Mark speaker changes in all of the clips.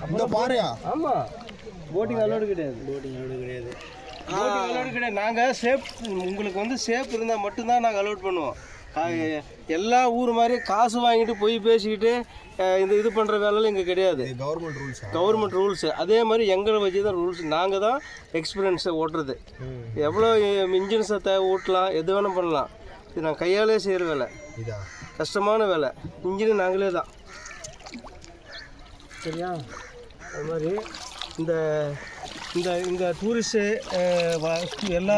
Speaker 1: இந்த பாறையா?
Speaker 2: ஆமாம், போட்டிங் அலோடு கிடையாது. போட்டிங் அலோடு கிடையாது. நாங்கள் சேஃப், உங்களுக்கு வந்து சேஃப் இருந்தால் மட்டும்தான் நாங்கள் அலோட் பண்ணுவோம். எல்லா ஊர் மாதிரி காசு வாங்கிட்டு போய் பேசிக்கிட்டு இது பண்ணுற வேலைலாம் இங்கே கிடையாது. Government rules. அதே மாதிரி எங்களை வச்சு தான் ரூல்ஸ். நாங்கள் தான் எக்ஸ்பீரியன்ஸை ஓட்டுறது. எவ்வளோ இன்ஜின்ஸை ஓட்டலாம், எது வேணும் பண்ணலாம். இது நான் கையாலே செய்கிற வேலை, கஷ்டமான வேலை. இன்ஜின் நாங்களே தான். சரியா? அது மாதிரி இந்த இந்த இங்கே டூரிஸ்ட்டு எல்லா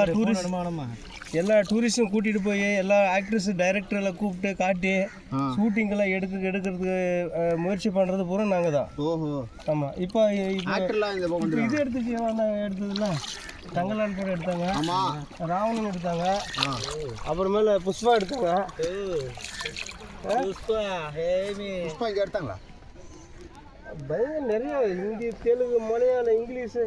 Speaker 2: டூரிஸ்ட்டும் கூட்டிகிட்டு போய் எல்லா ஆக்ட்ரஸு டைரக்டரில் கூப்பிட்டு காட்டி ஷூட்டிங்கெல்லாம் எடுக்கிறதுக்கு முயற்சி பண்ணுறது பூரா நாங்கள் தான். ஆமாம். இப்போ இது எடுத்ததில்ல, தங்கலான் படம் எடுத்தாங்க, ராவணன் எடுத்தாங்க, அப்புறமேல புஷ்பா எடுத்தாங்க.
Speaker 1: புஷ்பா இங்கே எடுத்தாங்களா?
Speaker 2: பயங்கர நிறையா ஹிந்தி, தெலுங்கு, மலையாளம், இங்கிலீஷு,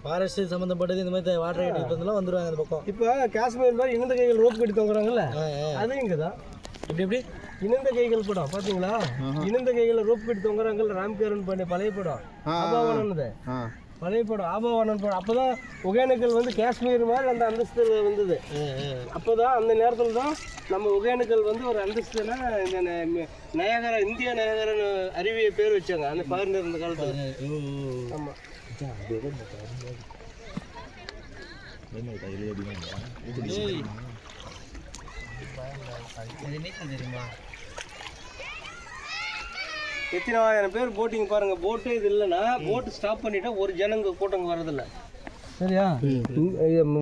Speaker 3: ஃபாரஸ்ட் சம்மந்தப்பட்டது இந்த மாதிரி வாட்டர் எடுக்கிறதுலாம் வந்துடுவாங்க அந்த பக்கம்.
Speaker 2: இப்போ காஷ்மீர் மாதிரி இணைந்த கைகள் ரோப் கட்டி தொங்குறாங்கல்ல, அதுவும் இங்கே தான்.
Speaker 3: எப்படி
Speaker 2: இணைந்த கைகள் படம் பார்த்தீங்களா? இணைந்த கைகளில் ரோப் கட்டி தொங்குறாங்கல்ல, ராம்கேரன் பண்ணி பழைய படம், ஆபாவானது பழைய படம், ஆபாவானன் படம். அப்போ தான் ஒகேனக்கல் வந்து காஷ்மீர் மாதிரி அந்த அந்தஸ்து வந்தது. அப்போ தான் அந்த நேரத்தில் தான் நம்ம ஒகேனக்கல் வந்து ஒரு அந்தஸ்துனா இந்த நயகரா, இந்தியா நயகரன்னு அருவியை பேர் வச்சாங்க அந்த ஃபாரினர் இருந்த காலத்தில். ஆமாம்.
Speaker 3: தெரியுமா
Speaker 2: எத்தனை ஆயிரம் பேர் போட்டிங் பாருங்கள். போட்டு இது இல்லைன்னா போட்டு ஸ்டாப் பண்ணிவிட்டா ஒரு ஜனங்க கூட்டம் வர்றதில்லை. சரியா?